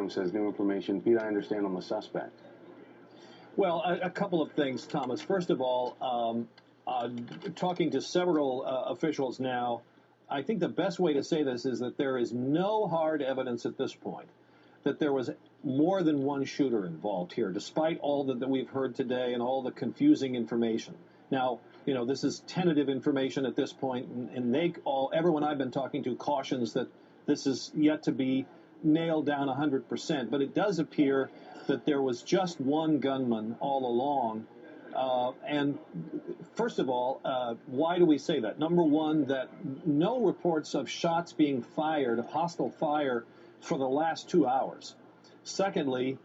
Williams says new information. Pete, I understand on the suspect. Well, a couple of things, Thomas. First of all, talking to several officials now, I think the best way to say this is that there is no hard evidence at this point that there was more than one shooter involved here, despite all that we've heard today and all the confusing information. Now, this is tentative information at this point, and everyone I've been talking to cautions that this is yet to be nailed down 100%. But it does appear that there was just one gunman all along. And first of all, why do we say that? Number one, that no reports of shots being fired, of hostile fire, for the last 2 hours. Secondly,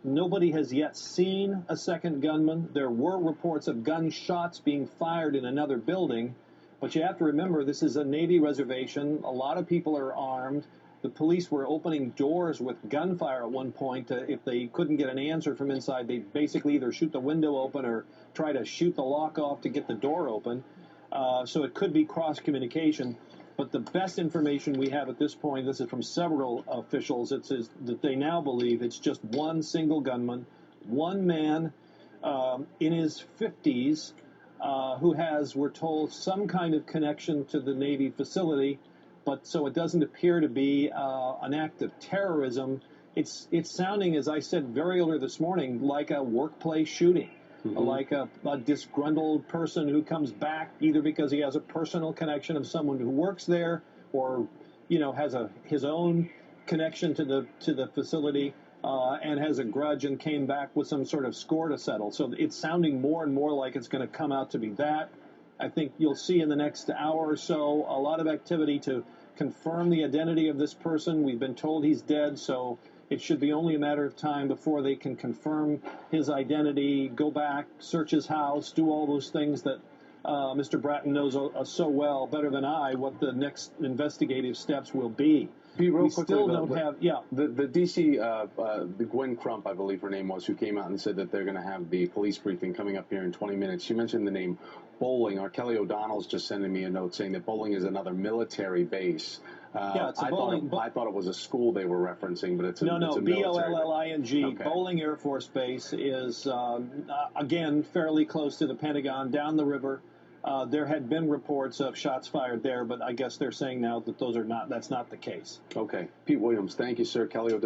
nobody has yet seen a second gunman. There were reports of gunshots being fired in another building, but you have to remember this is a Navy reservation. A lot of people are armed. The police were opening doors with gunfire at one point. If they couldn't get an answer from inside, they'd basically either shoot the window open or try to shoot the lock off to get the door open. So it could be cross-communication. But the best information we have at this point, this is from several officials, it says that they now believe it's just one single gunman, one man in his 50s who has, we're told, some kind of connection to the Navy facility. But so it doesn't appear to be an act of terrorism. It's sounding, as I said very earlier this morning, like a workplace shooting. Like a disgruntled person who comes back either because he has a personal connection of someone who works there, or has his own connection to the facility and has a grudge and came back with some sort of score to settle. So it's sounding more and more like it's going to come out to be that. I think you'll see in the next hour or so a lot of activity to confirm the identity of this person. We've been told he's dead, so it should be only a matter of time before they can confirm his identity, go back, search his house, do all those things that Mr. Bratton knows so well, better than I, what the next investigative steps will be. We still don't have, The D.C., the Gwen Crump, I believe her name was, who came out and said that they're going to have the police briefing coming up here in 20 minutes. She mentioned the name Bowling. Our Kelly O'Donnell's just sending me a note saying that Bowling is another military base. It's a I thought it was a school they were referencing, but it's a No, B-O-L-L-I-N-G. Okay. Bowling Air Force Base is, again, fairly close to the Pentagon, down the river. There had been reports of shots fired there, but I guess they're saying now that that's not the case. Okay. Pete Williams, thank you, sir. Kelly O'Donnell.